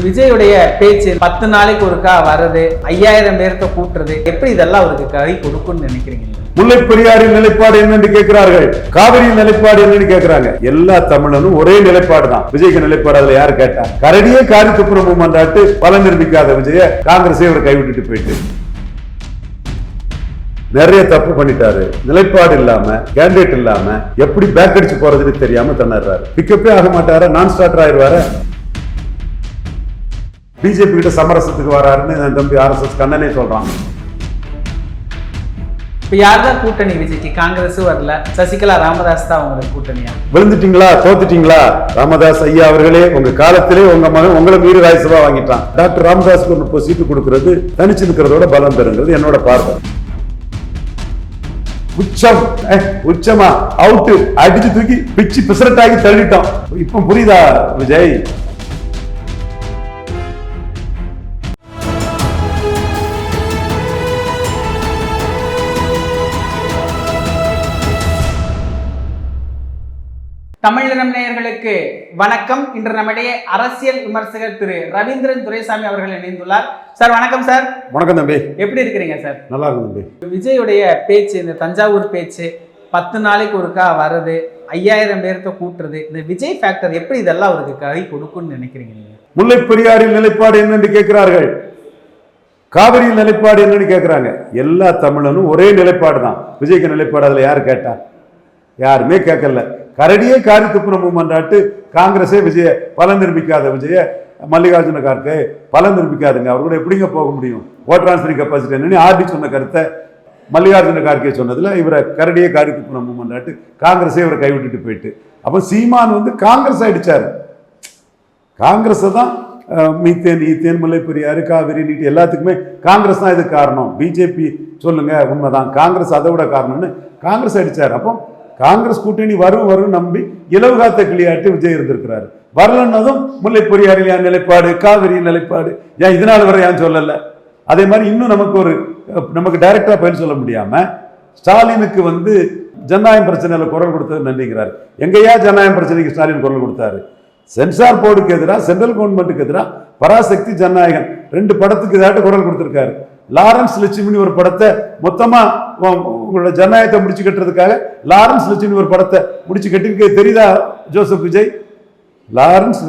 விஜயுடைய பேச்சு 10 நாளைக்கு ஒருக்கா வருது, 5000 பேர்த்த கூட்டுறது, எப்படி இதெல்லாம் அவருக்கு கை கொடுக்கும்னு நினைக்கிறீங்க? முல்லை பெரியாரின் நிலைப்பாடு என்னன்னு கேட்கிறார்கள், காவிரியின் நிலைப்பாடு என்னன்னு கேட்கிறாங்க. எல்லா தமிழனும் ஒரே நிலைப்பாடு தான். விஜய்க்கு நிலைப்பாடு அதுல யாரு கேட்டா? கரடியே காரி துப்புரமும் மன்றாட்டு பலன் நிரூபிக்காத விஜய காங்கிரஸே இவர் கைவிட்டுட்டு போயிட்டு நிறைய தப்பு பண்ணிட்டாரு. நிலைப்பாடு இல்லாம, கேண்டிடேட் இல்லாம எப்படி பேக் அடிச்சு போறதுன்னு தெரியாம திணறாரு. பிக்கப்பே ஆக மாட்டாரு, நான் ஸ்டார்டர் ஆயிடுவாரு. பிஜேபி கிட்ட சமரசத்துக்கு வராருன்னு என் தம்பி RSS கண்ணனே சொல்றான். இப்ப யார்தான் கூட்டணி விஜய்க்கு? காங்கிரஸும் வரல, சசிகலா ராமதாஸ் தான் அவங்களுக்கு கூட்டணியா? விழுந்துட்டீங்களா, தோத்துட்டீங்களா? ராமதாஸ் ஐயா அவர்களே உங்க காலத்திலே உங்க மகன் உங்களை மீறி ராஜ்யசபா வாங்கிட்டான். டாக்டர் ராமதாஸ்க்கு ஒரு 30 சீட்டு கொடுக்கறது தனிச்சு நிற்கிறதோட பலம் பெறுங்கிறது என்னோட பார்வை. உச்சம் உச்சமா அவுட்டு அடிச்சு தூக்கி பிச்சு பிசரட்டாகி தள்ளிட்டோம். இப்ப புரியுதா விஜய்? தமிழினம் நேயர்களுக்கு வணக்கம். இன்று நம்மிடையே அரசியல் விமர்சகர் திரு ரவீந்திரன் துரைசாமி அவர்கள் இணைந்துள்ளார். சார் வணக்கம். சார் வணக்கம் தம்பி, எப்படி இருக்கிறீங்க சார்? நல்லா இருக்கும் தம்பி. விஜயுடைய பேச்சு, இந்த தஞ்சாவூர் பேச்சு 10 நாளைக்கு ஒருக்கா வருது, 5000 பேர்த்த கூட்டுறது, இந்த விஜய் ஃபேக்டர் எப்படி இதெல்லாம் அவருக்கு கை கொடுக்கும்னு நினைக்கிறீங்க நீங்க? முல்லை பெரியாரின் நிலைப்பாடு என்னன்னு கேட்கிறார்கள், காவிரியின் நிலைப்பாடு என்னன்னு கேட்கிறாங்க. எல்லா தமிழனும் ஒரே நிலைப்பாடு தான். விஜய்க்கு நிலைப்பாடு அதுல யாரு கேட்டா? யாருமே கேட்கல. கரடியே காரி துப்புரமும் மன்றாட்டு காங்கிரஸே விஜய பலன் நிரூபிக்காத விஜய மல்லிகார்ஜுன கார்கே பலன் நிரூபிக்காதுங்க. அவர் கூட எப்படிங்க போக முடியும்? ஓட் டிரான்ஸ்ஃபரிங் கெப்பாசிட்டி என்னன்னு ஆர்டி சொன்ன கருத்தை மல்லிகார்ஜுன கார்கே சொன்னதுல இவரை கரடியே காரி துப்புரமும் மன்றாட்டு காங்கிரஸே இவரை கைவிட்டுட்டு போயிட்டு, அப்போ சீமான் காங்கிரஸ் அடிச்சாரு. காங்கிரஸ் தான் மீத்தேன், ஈத்தேன், முல்லை பெரியாறு, காவிரி, நீட்டு எல்லாத்துக்குமே காங்கிரஸ் தான் இதுக்கு காரணம். பிஜேபி சொல்லுங்க உண்மைதான், காங்கிரஸ் அதை விட காரணம்னு காங்கிரஸ் அடிச்சார். அப்போ காங்கிரஸ் கூட்டணி வரும் நம்பி இலவு காத்த கிளியாட்டு விஜய் இருந்திருக்கிறாரு. வரலன்னதும் முல்லை பெரியாரில் என் நிலைப்பாடு, காவிரி நிலைப்பாடு, ஏன் இதனால் வரை ஏன் சொல்லல? அதே மாதிரி இன்னும் நமக்கு டைரக்டா பதில் சொல்ல முடியாம ஸ்டாலினுக்கு ஜனநாயகம் பிரச்சனையில குரல் கொடுத்தது நன்றிங்கிறாரு. எங்கேயா ஜனநாயகம் பிரச்சனைக்கு ஸ்டாலின் குரல் கொடுத்தாரு? சென்சார் போர்டுக்கு எதிராக, சென்ட்ரல் கவர்மெண்ட்டுக்கு எதிராக பராசக்தி, ஜனநாயகன் 2 படத்துக்கு எதிராக குரல் கொடுத்திருக்காரு. லாரன்ஸ் லட்சுமி ஒரு படத்தை மொத்தமா உங்களோட ஜனநாயகத்தை முடிச்சு கட்டுறதுக்காக லாரன்ஸ் லட்சுமி ஒரு படத்தை முடிச்சு கட்டிருக்க தெரியுதா ஜோசப் விஜய்? லாரன்ஸ்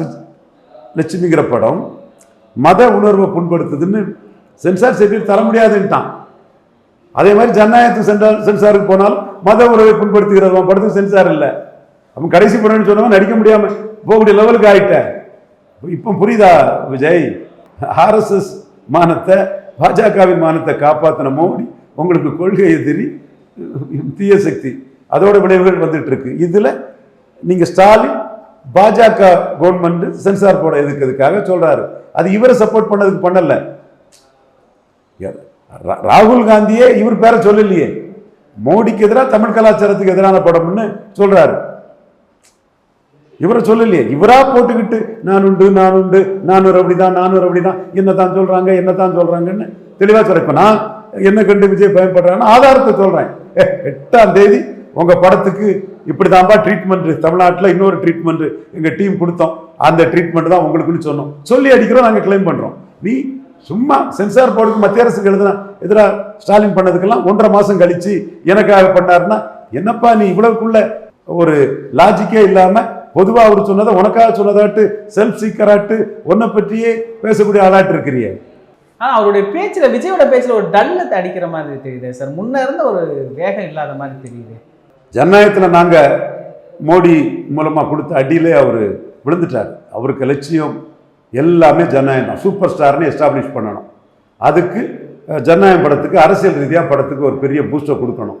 லட்சுமிங்கிற படம் மத உணர்வை புண்படுத்துதுன்னு சென்சார் சர்டிஃபிகேட் தர முடியாதுன்ட்டான். அதே மாதிரி ஜனநாயகத்துக்கு சென்சாருக்கு போனால் மத உணர்வை புண்படுத்துகிறது படத்துக்கு சென்சார் இல்லை. அவன் கடைசி படம்னு சொன்னவன் நடிக்க முடியாம போகக்கூடிய லெவலுக்கு ஆயிட்ட. இப்போ புரியுதா விஜய்? RSS மானத்தை, பாஜகவின் மானத்தை காப்பாற்றின மோடி உங்களுக்கு கொள்கை எதிரி, தீய சக்தி, அதோட விளைவுகள் வந்துட்டு இருக்கு. இதுல நீங்க ஸ்டாலின் பாஜக கவர்மெண்ட் சென்சார் போட எதுக்காக சொல்றாரு. அது இவரை சப்போர்ட் பண்ணதுக்கு பண்ணல. ராகுல் காந்தியே இவர் பேரை சொல்லலையே. மோடிக்கு எதிராக தமிழ் கலாச்சாரத்துக்கு எதிரான படம்னு சொல்றாரு. இவரை சொல்லலையே. இவரா போட்டுக்கிட்டு நான் உண்டு, நானூறு அப்படிதான், என்னத்தான் சொல்றாங்கன்னு தெளிவா சொல்றேன். இப்ப நான் என்ன கண்டு விஜய் பயன்படுறான்னு ஆதாரத்தை சொல்றேன். 8ஆம் தேதி உங்க படத்துக்கு இப்படிதான்பா ட்ரீட்மெண்ட், தமிழ்நாட்டில் இன்னொரு ட்ரீட்மெண்ட் எங்க டீம் கொடுத்தோம், அந்த ட்ரீட்மெண்ட் தான் உங்களுக்குன்னு சொன்னோம். சொல்லி அடிக்கிறோம், நாங்க கிளைம் பண்றோம். நீ சும்மா சென்சார் போர்டுக்கு மத்திய அரசுக்கு எதிராக ஸ்டாலின் பண்ணதுக்கெல்லாம் 1.5 மாசம் கழிச்சு எனக்காக பண்ணாருன்னா என்னப்பா நீ இவ்வளவுக்குள்ள ஒரு லாஜிக்கே இல்லாம பொதுவா அவர் சொன்னதை உனக்காக சொன்னதாட்டு செல்ஃப் சீக்கராட்டு உன்னை பற்றியே பேசக்கூடிய ஆளாட்டு இருக்கிறியே. அவருடைய பேச்சுல, விஜயோட பேச்சுல ஒரு டல்லத்தை அடிக்கிற மாதிரி தெரியுது சார். முன்ன இருந்த ஒரு வேகம் இல்லாத மாதிரி தெரியுது. ஜனநாயகத்துல நாங்க மோடி மூலமா கொடுத்த அடியிலே அவர் விழுந்துட்டார். அவருக்கு லட்சியம் எல்லாமே ஜனநாயகம் தான். சூப்பர் ஸ்டார்னு எஸ்டாப்ளிஷ் பண்ணணும். அதுக்கு ஜனநாயகம் படத்துக்கு அரசியல் ரீதியாக படத்துக்கு ஒரு பெரிய பூஸ்டர் கொடுக்கணும்.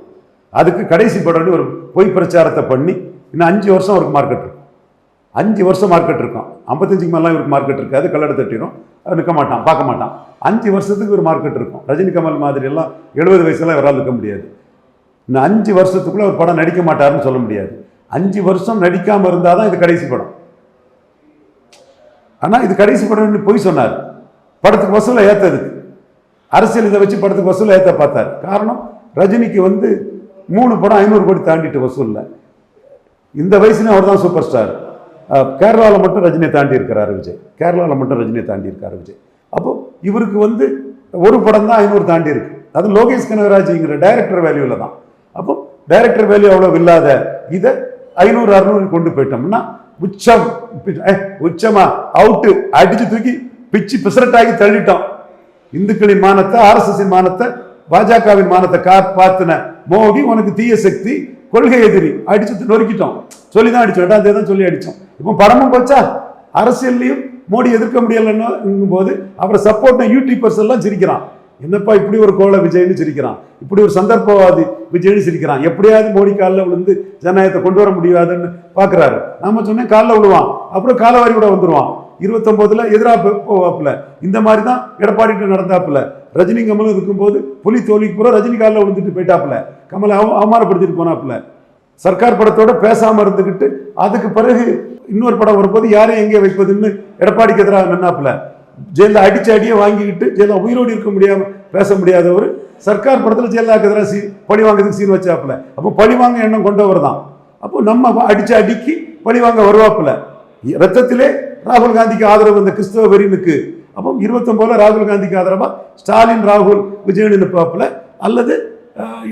அதுக்கு கடைசி படம் ஒரு பொய் பிரச்சாரத்தை பண்ணி இன்னும் 5 வருஷம் அவருக்கு மார்க்கெட் இருக்கும். 5 வருஷம் மார்க்கெட் இருக்கும். 55க்கு மேலாம் இவருக்கு மார்க்கெட் இருக்காது. கல்லடை தட்டிடும், நிற்க மாட்டான், பார்க்க மாட்டான். 5 வருஷத்துக்கு ஒரு மார்க்கெட் இருக்கும். ரஜினி கமல் மாதிரி எல்லாம் 70 வயசுலாம் இவரால் இருக்க முடியாது. இன்னும் 5 வருஷத்துக்குள்ள ஒரு படம் நடிக்க மாட்டாருன்னு சொல்ல முடியாது. 5 வருஷம் நடிக்காம இருந்தாதான் இது கடைசி படம். ஆனா இது கடைசி படம்னு போய் சொன்னார். படத்துக்கு வசூலை ஏத்ததுக்கு அரசியல் இதை வச்சு படத்துக்கு வசூலை ஏற்ற பார்த்தார். காரணம் ரஜினிக்கு 3 படம் 500 கோடி தாண்டிட்டு வசூல்ல. இந்த வயசுல அவர் தான் சூப்பர் ஸ்டார். கேரளாவில் மட்டும் ரஜினியை தாண்டி இருக்கிறாரு விஜய். கேரளாவில் மட்டும் ரஜினியை தாண்டி இருக்காரு விஜய். அப்போ இவருக்கு வந்து ஒரு படம் தான் 500 தாண்டி இருக்கு. அது லோகேஷ் கனகராஜ்ங்கிற டைரக்டர் வேல்யூவில் தான். அப்போ டைரக்டர் வேல்யூ அவ்வளோ இல்லாத இதை 500 600 கொண்டு போயிட்டோம்னா உச்சமா அவுட்டு அடிச்சு தூக்கி பிச்சு பிசரட்டாகி தள்ளிட்டோம். இந்துக்களின் மானத்தை, ஆர்எஸ்எஸ் மானத்தை, பாஜகவின் மானத்தை காப்பாத்தின மோடி உனக்கு தீய சக்தி, கொள்கை எதிரி, அடிச்சு நொறுக்கிட்டோம். சொல்லிதான் அடிச்சோம், 8ஆம் தேதி தான் சொல்லி அடிச்சோம். இப்போ படமும் போச்சா? அரசியல்லையும் மோடி எதிர்க்க முடியலன்னும் போது அப்புறம் சப்போர்ட் யூடியூபர்ஸ் எல்லாம் சிரிக்கிறான். என்னப்பா இப்படி ஒரு கோல விஜய்னு சிரிக்கிறான், இப்படி ஒரு சந்தர்ப்பவாதி விஜய்னு சிரிக்கிறான். எப்படியாவது மோடி காலில் விழுந்து ஜனநாயகத்தை கொண்டு வர முடியாதுன்னு பாக்குறாரு. நாம சொன்னேன் காலில் விழுவான், அப்புறம் காலவாரி கூட வந்துருவான். 29ல் எதிராக போவாப்புல. இந்த மாதிரி தான் எடப்பாடிட்டு நடந்தாப்புல. ரஜினி கமலும் இருக்கும்போது புலி தோல்விக்கு பூரா ரஜினி காலில் விழுந்துட்டு போயிட்டாப்புல. கமலை அவமானப்படுத்திட்டு போனாப்புல. சர்க்கார் படத்தோட பேசாம இருந்துக்கிட்டு அதுக்கு பிறகு இன்னொரு படம் வரும்போது யாரையும் எங்கே வைப்பதுன்னு எடப்பாடிக்கு எதிராக நின்னாப்புல. ஜெயலலிதா அடிச்சு அடியே வாங்கிக்கிட்டு ஜெயலலிதா உயிரோடு இருக்க முடியாம பேச முடியாதவர் சர்க்கார் படத்தில் ஜெயலலிதாக்கு எதிராக பழி வாங்குறதுக்கு சீன் வச்சாப்புல. அப்போ பழி வாங்க எண்ணம் கொண்டவர் தான். அப்போ நம்ம அடிச்சு அடிக்கி பழி வாங்க வருவாப்புல. ரத்தத்திலே ராகுல் காந்திக்கு ஆதரவு இந்த கிறிஸ்தவ வெறினுக்கு. அப்போ 29 ராகுல் காந்திக்கு ஆதரவா ஸ்டாலின் ராகுல் விஜயன் நிற்பாப்புல, அல்லது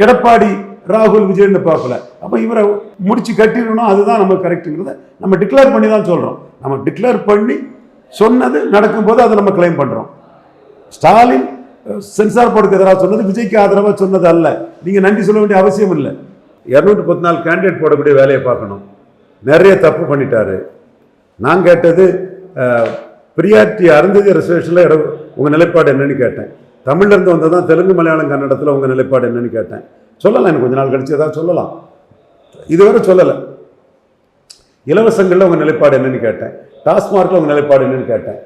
எடப்பாடி ராகுல் விஜய் நிற்பாப்புல. அப்போ இவரை முடிச்சு கட்டிடணும், அதுதான் நம்ம கரெக்டுங்கிறத நம்ம டிக்ளேர் பண்ணி தான் சொல்றோம். நம்ம டிக்ளேர் பண்ணி சொன்னது நடக்கும்போது அதை நம்ம கிளைம் பண்றோம். ஸ்டாலின் சென்சார் போர்டுக்கு எதிராக சொன்னது விஜய்க்கு ஆதரவாக சொன்னது அல்ல. நீங்க நன்றி சொல்ல வேண்டிய அவசியம் இல்லை. 214 கேண்டிடேட் போடக்கூடிய வேலையை பார்க்கணும். நிறைய தப்பு பண்ணிட்டாரு. நான் கேட்டது பிரியாரிட்டி அருந்ததி ரிசர்வேஷனில் உங்கள் நிலைப்பாடு என்னன்னு கேட்டேன். தமிழ்லேருந்து வந்ததான் தெலுங்கு மலையாளம் கன்னடத்தில் உங்கள் நிலைப்பாடு என்னன்னு கேட்டேன். சொல்லலாம், எனக்கு கொஞ்ச நாள் கழிச்சு ஏதாவது சொல்லலாம். இதுவரை சொல்லலை. இலவசங்களில் உங்கள் நிலைப்பாடு என்னன்னு கேட்டேன். டாஸ்மார்க்கில் உங்கள் நிலைப்பாடு என்னன்னு கேட்டேன்.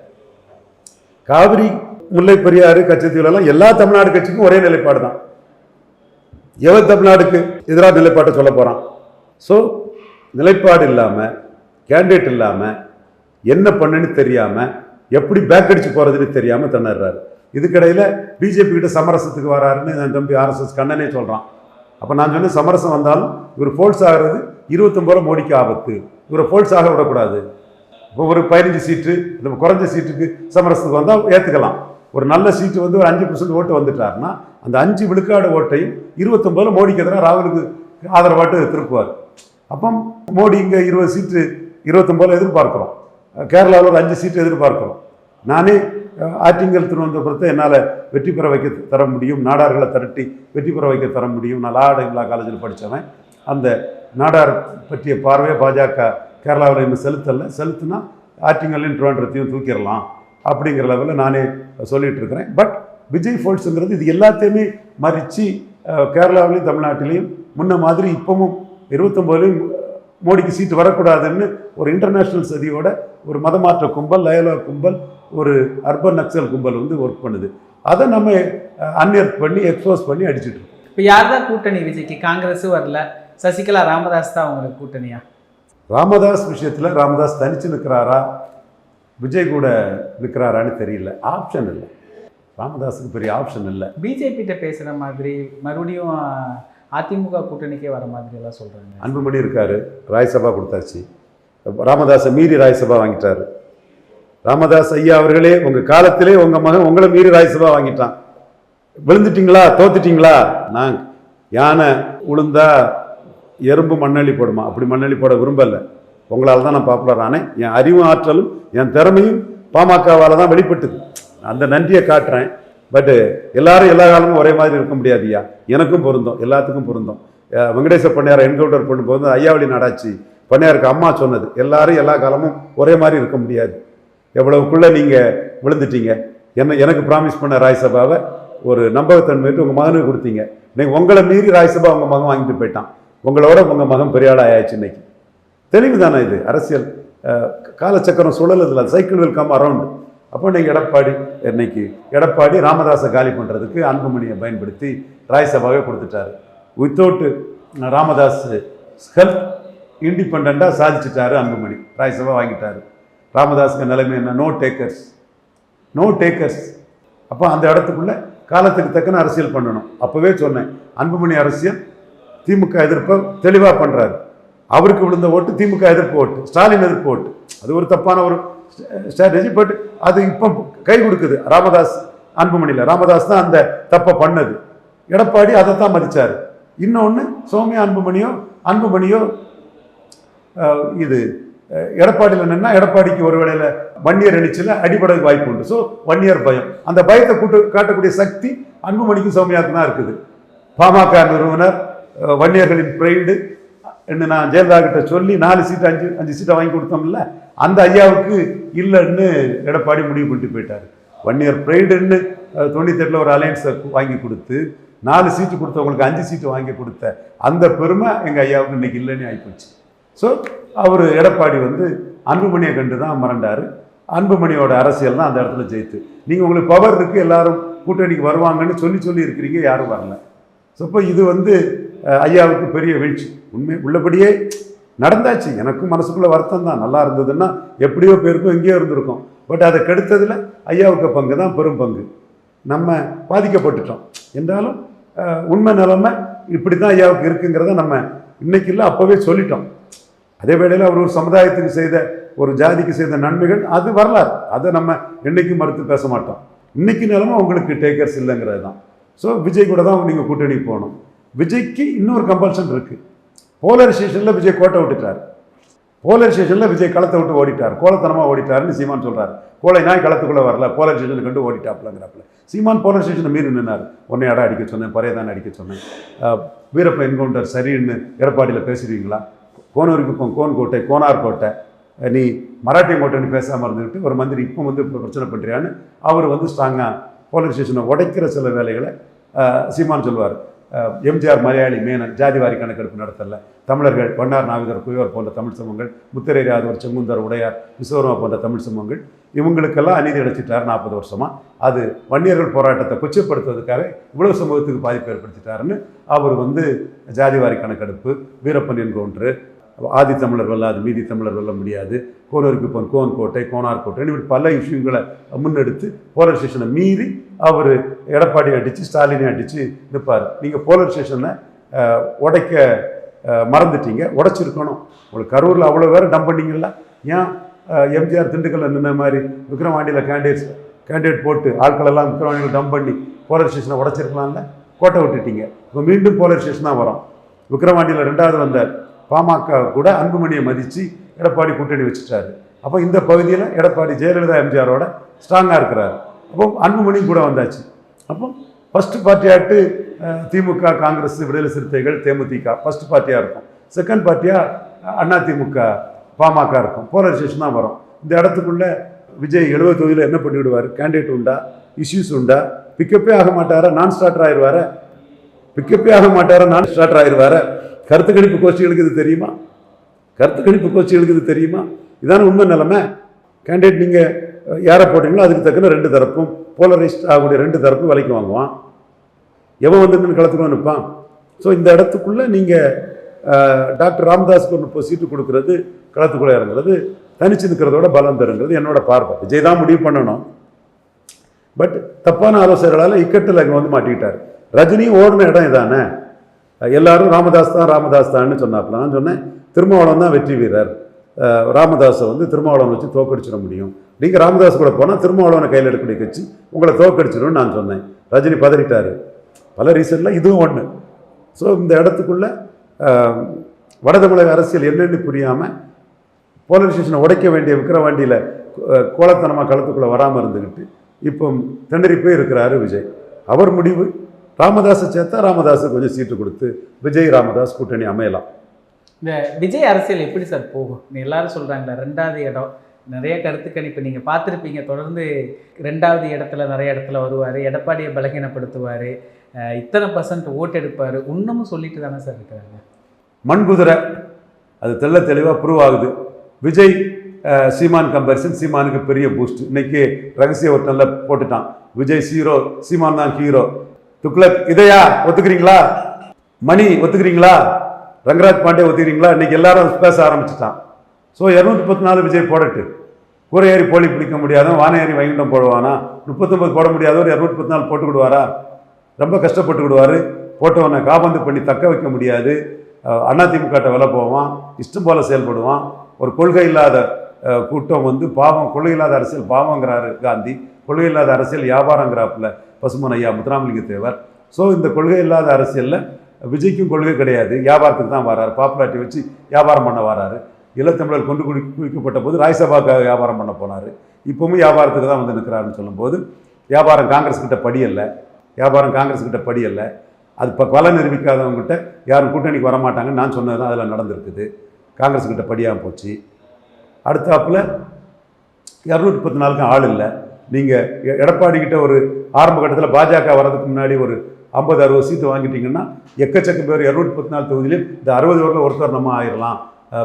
காவிரி, முல்லை பெரியாறு, கச்சத்தீவுலாம் எல்லா தமிழ்நாடு கட்சிக்கும் ஒரே நிலைப்பாடு தான். எவர் தமிழ்நாடுக்கு எதிராக நிலைப்பாட்டை சொல்ல போகிறான்? ஸோ நிலைப்பாடு இல்லாமல், கேண்டிடேட் இல்லாமல், என்ன பண்ணுன்னு தெரியாமல், எப்படி பேக் அடிச்சு போகிறதுன்னு தெரியாமல் திணறாரு. இதுக்கிடையில் பிஜேபி கிட்ட சமரசத்துக்கு வராருன்னு என் தம்பி ஆர்எஸ்எஸ் கண்ணனே சொல்கிறான். அப்போ நான் சொன்னேன், சமரசம் வந்தாலும் இவர் ஃபோல்ஸ் ஆகிறது 29 மோடிக்கு ஆபத்து. இவரை ஃபோல்ஸ் ஆக விடக்கூடாது. இப்போ ஒரு 15 சீட்டு, நம்ம குறைஞ்ச சீட்டுக்கு சமரசத்துக்கு வந்தால் ஏற்றுக்கலாம். ஒரு நல்ல சீட்டு வந்து ஒரு 5% ஓட்டு வந்துட்டாருன்னா அந்த 5 விழுக்காடு ஓட்டையும் 29 மோடிக்கு எதிராக ராகுலுக்கு ஆதரவாட்டு திருப்புவார். அப்போ மோடி இங்கே 20 சீட்டு 29 எதிர்பார்க்குறோம். கேரளாவில் ஒரு 5 சீட்டு எதிர்பார்க்குறோம். நானே ஆற்றிங்கல் திருவனந்தபுரத்தை என்னால் வெற்றி பெற வைக்க தர முடியும், நாடார்களை திரட்டி வெற்றி பெற வைக்க தர முடியும். நான் லா அண்ட் காலேஜில் படித்தவன். அந்த நாடார் பற்றிய பார்வையை பாஜக கேரளாவில் இன்னும் செலுத்துனா ஆற்றிங்கல்லையும் திருவனந்தபுரத்தையும் தூக்கிடலாம் அப்படிங்கிற லெவலில் நானே சொல்லிட்டு இருக்கிறேன். பட் விஜய் ஃபோல்ஸுங்கிறது இது எல்லாத்தையுமே மறித்து கேரளாவிலையும் தமிழ்நாட்டிலையும் முன்ன மாதிரி இப்பவும் 29லையும் மோடிக்கு சீட்டு வரக்கூடாதுன்னு ஒரு இன்டர்நேஷ்னல் சதியோட ஒரு மதமாற்ற கும்பல், லயலா கும்பல், ஒரு அர்பன் நக்சல் கும்பல் வந்து ஒர்க் பண்ணுது. அதை நம்ம அன்எர்த் பண்ணி எக்ஸ்போஸ் பண்ணி அடிச்சுட்டு இருக்கோம். இப்போ யார் தான் கூட்டணி விஜய்க்கு? காங்கிரஸும் வரல, சசிகலா ராமதாஸ் தான் அவங்களுக்கு கூட்டணியா? ராமதாஸ் விஷயத்தில் ராமதாஸ் தனிச்சு நிற்கிறாரா, விஜய் கூட நிற்கிறாரான்னு தெரியல. ஆப்ஷன் இல்லை, ராமதாஸுக்கு பெரிய ஆப்ஷன் இல்லை. பிஜேபிகிட்ட பேசுகிற மாதிரி மறுபடியும் அதிமுக கூட்டணிக்கே வர மாதிரி எல்லாம் சொல்கிறாங்க. அன்புமணி இருக்காரு, ராஜ்யசபா கொடுத்தாச்சு. ராமதாஸை மீறி ராஜ்யசபா வாங்கிட்டாரு. ராமதாஸ் ஐயா அவர்களே உங்கள் காலத்திலே உங்கள் மகன் உங்களை மீறி ராஜ்யசபா வாங்கிட்டான். விழுந்துட்டீங்களா, தோத்துட்டீங்களா? நான் யானை உளுந்தா எறும்பு மண்ணள்ளி போடுமா, அப்படி மண்ணள்ளி போட விரும்பலை. உங்களால் தான் நான் பாப்புலர் ஆனேன். என் அறிவும் ஆற்றலும் என் திறமையும் பாமகவால் தான் வெளிப்பட்டுது. அந்த நன்றியை காட்டுறேன். பட்டு எல்லாரும் எல்லா காலமும் ஒரே மாதிரி இருக்க முடியாதுயா. எனக்கும் பொருந்தும், எல்லாத்துக்கும் பொருந்தும். வெங்கடேச பண்ணையாரை என்கவுண்டர் பண்ணும்போது ஐயாவளி நாடாச்சி பண்ணையாருக்கு அம்மா சொன்னது, எல்லாரும் எல்லா காலமும் ஒரே மாதிரி இருக்க முடியாது. எவ்வளவுக்குள்ளே நீங்கள் விழுந்துட்டீங்க. எனக்கு ப்ராமிஸ் பண்ண ராஜ்யசபாவை ஒரு நம்பகத்தன்மைட்டு உங்கள் மகனுக்கு கொடுத்தீங்க. இன்னைக்கு உங்களை மீறி ராஜ்யசபா உங்கள் மகன் வாங்கிட்டு போயிட்டான். உங்களோட உங்கள் மகன் பெரிய ஆள் ஆயாச்சு. இன்னைக்கு தெளிவு தானே இது? அரசியல் காலச்சக்கரம் சுழலுதில்ல, சைக்கிள் வில் கம் அரவுண்ட். அப்போ நீங்கள் எடப்பாடி ராமதாஸை காலி பண்ணுறதுக்கு அன்புமணியை பயன்படுத்தி ராஜ்யசபாவே கொடுத்துட்டாரு. வித்தவுட் ராமதாஸ் ஹெல்ப் இண்டிபெண்ட்டாக சாதிச்சிட்டாரு அன்புமணி. ராஜ்யசபா வாங்கிட்டாரு. ராமதாஸுக்கு நிலைமை என்ன? No takers. அப்போ அந்த இடத்துக்குள்ள காலத்துக்கு தக்கன அரசியல் பண்ணணும். அப்போவே சொன்னேன், அன்புமணி அரசியல் திமுக எதிர்ப்பை தெளிவாக பண்ணுறாரு. அவருக்கு விழுந்த ஓட்டு திமுக எதிர்ப்பு ஓட்டு, ஸ்டாலின் எதிர்ப்பு ஓட்டு. அது ஒரு தப்பான ஒரு ஸ்ட்ராட்டஜி. பட் அது இப்போ கை கொடுக்குது. ராமதாஸ் அன்புமணியில் ராமதாஸ் தான் அந்த தப்பை பண்ணது. எடப்பாடி அதை தான் மதிச்சார். இன்னொன்று சௌமியா அன்புமணியோ இது எடப்பாடியில் என்னன்னா, எடப்பாடிக்கு ஒரு வேளையில் வன்னியர் எழுச்சியில் அடிபடக்கு வாய்ப்பு உண்டு. ஸோ வன்னியர் பயம், அந்த பயத்தை காட்டக்கூடிய சக்தி அன்புமணிக்கும் சௌமியாவுக்கு தான் இருக்குது. பாமக நிறுவனர் வன்னியர்களின் பிரைடு என்று நான் ஜெயலலிதா கிட்ட சொல்லி 4 சீட்டு 5 சீட்டை வாங்கி கொடுத்தோம்ல, அந்த ஐயாவுக்கு இல்லைன்னு எடப்பாடி முடிவு பண்ணிட்டு போயிட்டார். வன்னியர் பிரைடுன்னு 98 ஒரு அலையன்ஸை வாங்கி கொடுத்து 4 சீட்டு கொடுத்தவங்களுக்கு 5 சீட்டு வாங்கி கொடுத்த அந்த பெருமை எங்கள் ஐயாவுக்கு இன்னைக்கு இல்லைன்னு ஆகிப்போச்சு. ஸோ அவர் எடப்பாடி அன்புமணியை கண்டு தான் மறண்டார். அன்புமணியோட அரசியல் தான் அந்த இடத்துல ஜெயித்து. நீங்கள் உங்களுக்கு பவர் இருக்குது, எல்லாரும் கூட்டணிக்கு வருவாங்கன்னு சொல்லி இருக்கிறீங்க, யாரும் வரல. ஸோ இப்போ இது ஐயாவுக்கு பெரிய வீழ்ச்சி. உண்மை உள்ளபடியே நடந்தாச்சு. எனக்கும் மனசுக்குள்ள வருத்தம் தான். நல்லா இருந்ததுன்னா எப்படியோ பேருக்கும் எங்கேயோ இருந்திருக்கும். பட் அதை கெடுத்ததில் ஐயாவுக்கு பங்கு தான் பெரும் பங்கு. நம்ம பாதிக்கப்பட்டுட்டோம் என்றாலும் உண்மை நிலைமை இப்படி தான் ஐயாவுக்கு இருக்குங்கிறத நம்ம இன்னைக்கு இல்லை அப்போவே சொல்லிட்டோம். அதே வேளையில் அவர் ஒரு சமுதாயத்துக்கு செய்த, ஒரு ஜாதிக்கு செய்த நன்மைகள் அது வரலாறு. அதை நம்ம என்னைக்கும் மறுத்து பேச மாட்டோம். இன்னைக்கு நிலைமை உங்களுக்கு டேக்கர்ஸ் இல்லைங்கிறது தான். ஸோ விஜய் கூட தான் நீங்கள் கூட்டணி போகணும். விஜய்க்கு இன்னொரு கம்பல்ஷன் இருக்குது. போலரைசேஷனில் விஜய் கோட்டை விட்டுட்டார். போலரைசேஷனில் விஜய் களத்தை விட்டு ஓடிட்டார், கோலத்தனமாக ஓடிட்டாருன்னு சீமான் சொல்கிறார். கோலை நாய் களத்துக்குள்ளே வரல, போலரைசேஷனை கண்டு ஓடிட்டாப்லங்கிறாப்புல. சீமான் போலரைசேஷனை மீறி நின்னார். ஒன்னே அடை அடிக்க சொன்னேன், பறையதானே அடிக்க சொன்னேன், வீரப்ப என்கவுண்டர் சரின்னு எடப்பாடியில் பேசுவீங்களா? கோனூருக்கு கோன்கோட்டை, கோனார் கோட்டை, நீ மராட்டிய கோட்டைன்னு பேசாமல் இருந்துக்கிட்டு ஒரு மந்திரி இப்போ பிரச்சனை பண்ணுறியான்னு அவர் ஸ்ட்ராங்காக போலரைசேஷனை உடைக்கிற சில வேலைகளை சீமான் சொல்லுவார். எம்ஜிஆர் மலையாளி மேனன் ஜாதிவாரி கணக்கெடுப்பு நடத்தல, தமிழர்கள் வண்ணார் நாவிதர் குயவர் போன்ற தமிழ் சமூகங்கள், முத்திரை ராதவர் செங்குந்தர் உடையார் விஸ்வகர்மா போன்ற தமிழ் சமூகங்கள், இவங்களுக்கெல்லாம் அநீதி அடைச்சிட்டார் 40 வருஷமா. அது வன்னியர்கள் போராட்டத்தை கொச்சப்படுத்துவதற்காக இவ்வளவு சமூகத்துக்கு பாதிப்பு ஏற்படுத்திட்டாருன்னு அவர் ஜாதிவாரி கணக்கெடுப்பு, வீரப்பன் என்கவுண்டரு, ஆதி தமிழர் வெல்லாது மீதி தமிழர் வெல்ல முடியாது, கோனூருக்கு கோன்கோட்டை, கோனார் கோட்டைன்னு இப்படி பல இஷ்யூகளை முன்னெடுத்து போலரைசேஷனை மீறி அவர் எடப்பாடியை அடித்து ஸ்டாலினை அடித்து நிற்பார். நீங்கள் போலரைசேஷனை உடைக்க மறந்துட்டீங்க, உடைச்சிருக்கணும். உங்களுக்கு கரூரில் அவ்வளோ பேர் டம்ப் பண்ணிங்களா? ஏன் எம்ஜிஆர் திண்டுக்கல்ல நின்ன மாதிரி விக்ரவாண்டியில் கேண்டிடேட் போட்டு ஆட்களெல்லாம் விக்ரவாண்டியில் டம்ப் பண்ணி போலரைசேஷனை உடைச்சிருக்கலாம்ல? கோட்டை விட்டுட்டீங்க. இப்போ மீண்டும் போலரைசேஷன் தான் வரும். விக்ரவாண்டியில் 2வது வந்த பாமக கூட அன்புமணியை மதித்து எடப்பாடி கூட்டணி வச்சுட்டாரு. அப்போ இந்த பகுதியில் எடப்பாடி ஜெயலலிதா எம்ஜிஆரோட ஸ்ட்ராங்காக இருக்கிறார். அப்போ அன்புமணியும் கூட வந்தாச்சு. அப்போ ஃபஸ்ட்டு பார்ட்டியாட்டு திமுக, காங்கிரஸ், விடுதலை சிறுத்தைகள், தேமுதிக ஃபஸ்ட்டு பார்ட்டியாக இருக்கும். செகண்ட் பார்ட்டியாக அதிமுக, பாமக இருக்கும். போலரைசேஷன் தான் வரும். இந்த இடத்துக்குள்ள விஜய் 70 தொகுதியில் என்ன பண்ணிவிடுவார்? கேண்டிடேட் உண்டா? இஷ்யூஸ் உண்டா? பிக்கப்பே ஆக மாட்டாரா? நான் ஸ்டார்டர் ஆயிடுவார? கருத்து கணிப்பு கோஷ்டிகளுக்கு இது தெரியுமா? இதான உண்மை நிலைமை. கேண்டிடேட் நீங்கள் யாரை போட்டீங்களோ அதுக்கு தக்கன 2 தரப்பும் போலரைஸ்ட் ஆகக்கூடிய 2 தரப்பும் விலைக்கு வாங்குவான். எவன் நின்று களத்துக்குள்ள நிற்பான். ஸோ இந்த இடத்துக்குள்ள நீங்கள் டாக்டர் ராமதாஸுக்கு ஒரு 30 சீட்டு கொடுக்கறது, களத்துக்குள்ளே இறங்குறது தனிச்சு நிற்கிறதோட பலம் தருங்கிறது என்னோட பார்வை. விஜய் தான் முடிவு பண்ணணும். பட் தப்பான ஆலோசகர்களால் இக்கட்டில் அங்கே மாட்டிக்கிட்டார். ரஜினி ஓடின இடம் இதானே. எல்லாரும் ராமதாஸ் தான்னு சொன்னாப்புல. நான் சொன்னேன் திருமாவளவன் தான் வெற்றி வீரர், ராமதாஸை திருமாவளவன் வச்சு தோக்கடிச்சிட முடியும். நீங்கள் ராமதாஸ் கூட போனால் திருமாவளவனை கையில் எடுக்கக்கூடிய கட்சி உங்களை தோக்கடிச்சிடும்னு நான் சொன்னேன். ரஜினி பதறிட்டார். பல ரீசனில் இதுவும் ஒன்று. ஸோ இந்த இடத்துக்குள்ள வடதமிழக அரசியல் என்னென்னு புரியாமல் போலரைசேஷனை உடைக்க வேண்டிய விக்கிரவாண்டியில் கோலத்தனமாக களத்துக்குள்ளே வராமல் இருந்துக்கிட்டு இப்போ திணறி போய் இருக்கிறாரு விஜய். அவர் முடிவு ராமதாஸை சேர்த்தா ராமதாஸுக்கு கொஞ்சம் சீட்டு கொடுத்து விஜய் ராமதாஸ் கூட்டணி அமையலாம். இந்த விஜய் அரசியல் எப்படி சார் போகும்? எல்லாரும் சொல்கிறாங்களே 2வது இடம், நிறைய கருத்து கணிப்பு நீங்கள் பார்த்துருப்பீங்க. தொடர்ந்து 2வது இடத்துல நிறைய இடத்துல வருவார், எடப்பாடியை பலகீனப்படுத்துவார், இத்தனை % ஓட்டு எடுப்பார், இன்னமும் சொல்லிட்டு தானே சார் இருக்கிறாங்க. மண்குதிரை அது தெளிவாக ப்ரூவ் ஆகுது. விஜய் சீமான் கம்பேரிசன், சீமானுக்கு பெரிய பூஸ்ட். இன்னைக்கு ரகசிய ஒட்டனில் போட்டுட்டான், விஜய் ஹீரோ, சீமான் தான் ஹீரோ. துக்ளக் இதையா ஒத்துக்கிறீங்களா? மணி ஒத்துக்கிறீங்களா? ரங்கராஜ் பாண்டே ஒத்துக்கிறீங்களா? இன்னைக்கு எல்லாரும் பேச ஆரம்பிச்சுட்டான். ஸோ 234 விஜய் போடட்டு. கூரை ஏறி போலி பிடிக்க முடியாதவன் வானை ஏறி வைகுண்டம் போடுவானா? 39 போட முடியாதவர் 234 போட்டுக்கிடுவாரா? ரொம்ப கஷ்டப்பட்டுக்கிடுவார். போட்டவனை காபந்து பண்ணி தக்க வைக்க முடியாது. அதிமுக விலை போவான், இஷ்டம் போல செயல்படுவான். ஒரு கொள்கை இல்லாத கூட்டம் வந்து பாவம், கொள்கை இல்லாத அரசியல் பாவங்கிறாரு காந்தி, கொள்கை இல்லாத அரசியல் வியாபாரங்கிறாப்புல பசுமன் ஐயா முத்துராமலிங்க தேவர். ஸோ இந்த கொள்கை இல்லாத அரசியலில் விஜய்க்கும் கொள்கை கிடையாது, வியாபாரத்துக்கு தான் வராரு, பாப்புலாரிட்டி வச்சு வியாபாரம் பண்ண வராரு. ஈழத்தமிழர் கொண்டு குவிக்கப்பட்ட போது ராஜ்சபாக்காக வியாபாரம் பண்ண போனார், இப்போவும் வியாபாரத்துக்கு தான் வந்து நிற்கிறாருன்னு சொல்லும்போது வியாபாரம் காங்கிரஸ் கிட்ட படியல்ல, வியாபாரம் காங்கிரஸ் கிட்ட படியல்ல. அது இப்போ பல நிரூபிக்காதவங்ககிட்ட யாரும் கூட்டணிக்கு வரமாட்டாங்கன்னு நான் சொன்னது தான் அதில் நடந்திருக்குது. காங்கிரஸ் கிட்ட படியாமல் போச்சு. அடுத்தாப்புல 234க்கும் ஆள் இல்லை. நீங்கள் எடப்பாடி கிட்ட ஒரு ஆரம்ப கட்டத்தில் பாஜக வர்றதுக்கு முன்னாடி ஒரு 50-60 சீட்டு வாங்கிட்டீங்கன்னா எக்கச்சக்க பேர் 234 தொகுதியிலையும் இந்த 60 பேரில் ஒருத்தர் நம்ம ஆயிடலாம்.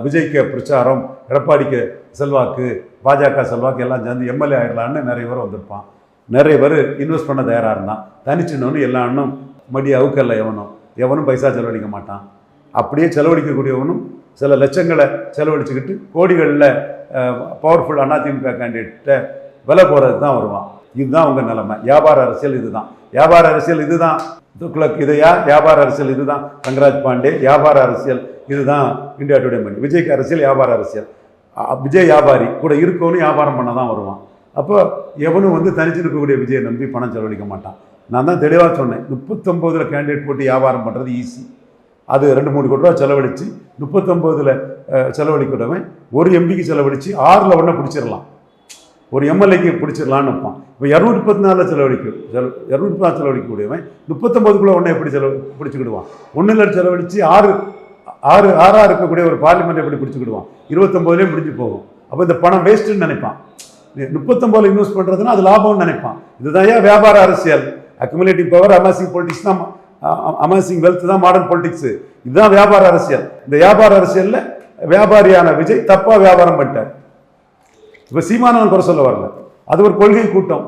விஜய்க்கு பிரச்சாரம், எடப்பாடிக்கு செல்வாக்கு, பாஜக செல்வாக்கு எல்லாம் சேர்ந்து எம்எல்ஏ ஆயிடலான்னு நிறைய பேர் வந்திருப்பான். நிறைய பேர் இன்வெஸ்ட் பண்ண தயாராக இருந்தான். தனிச்சின்னு எல்லா அண்ணும் மடி அவுக்கல்ல, எவனும் பைசா செலவழிக்க மாட்டான். அப்படியே செலவழிக்கக்கூடியவனும் சில லட்சங்களை செலவழிச்சுக்கிட்டு கோடிகளில் பவர்ஃபுல் அதிமுக கேண்டிடேட்டை விலை போகிறது தான் வருவான். இதுதான் உங்கள் நிலைமை. வியாபார அரசியல் இதுதான், வியாபார அரசியல் இதுதான். துக்ளக் இதையா வியாபார அரசியல் இதுதான். ரங்கராஜ் பாண்டே வியாபார அரசியல் இதுதான். இந்தியா டுடே மணி விஜய்க்கு அரசியல் வியாபார அரசியல். விஜய் வியாபாரி கூட இருக்கவனும் வியாபாரம் பண்ண தான் வருவான். அப்போ எவனும் வந்து தனிச்சு இருக்கக்கூடிய விஜயை நம்பி பணம் செலவழிக்க மாட்டான். நான் தான் தெளிவாக சொன்னேன், 39 கேண்டிடேட் போட்டு வியாபாரம் பண்ணுறது ஈஸி. அது 2-3 கோடி ரூபா செலவழித்து 39 செலவழிக்கிறவன் ஒரு எம்பிக்கு செலவழித்து 6ல் ஒன்றை பிடிச்சிடலாம், ஒரு எம்எல்ஏக்கு பிடிச்சிடலான்னு வைப்பான். இப்போ 234 செலவழிக்கக்கூடியவன் 39க்குள்ளே ஒன்றை எப்படி பிடிச்சிக்கிடுவான்? 1 செலவழித்து 6 இருக்கக்கூடிய ஒரு பார்லிமெண்ட் எப்படி பிடிச்சிக்கிடுவான்? 29லேயும் முடிஞ்சு போகும். அப்போ இந்த பணம் வேஸ்ட்டுன்னு நினைப்பான். 39 இன்வெஸ்ட் பண்ணுறதுன்னா அது லாபம்னு நினைப்பான். இதுதான் ஏன் வியாபார அரசியல். அக்குமுலேட்டிவ் பவர், அமாசிங் பொலிட்டிக்ஸ் தான், அமாசிங் வெல்த் தான் மாடர்ன் பொலிட்டிக்ஸ். இதுதான் வியாபார அரசியல். இந்த வியாபார அரசியலில் வியாபாரியான விஜய் தப்பாக வியாபாரம் பண்ணிட்டார். இப்போ சீமானவன் குறை சொல்ல வரல, அது ஒரு கொள்கை கூட்டம்.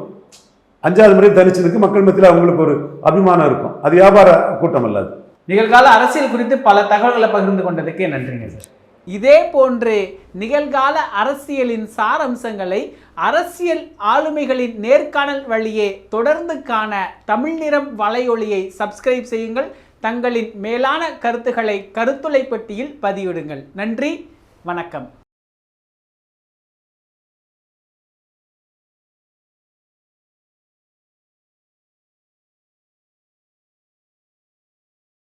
5வது முறை தனிச்சதுக்கு மக்கள் மத்தியில் அவங்களுக்கு ஒரு அபிமானம் இருக்கும். அது வியாபார கூட்டம் அல்லது. நிகழ்கால அரசியல் குறித்து பல தகவல்களை பகிர்ந்து கொண்டதுக்கு நன்றிங்க சார். இதே போன்று நிகழ்கால அரசியலின் சாரம்சங்களை அரசியல் ஆளுமைகளின் நேர்காணல் வழியே தொடர்ந்து காண தமிழ் நிறம் வலையொலியை சப்ஸ்கிரைப் செய்யுங்கள். தங்களின் மேலான கருத்துக்களை கருத்துளை பெட்டியில் பதிவிடுங்கள். நன்றி, வணக்கம்.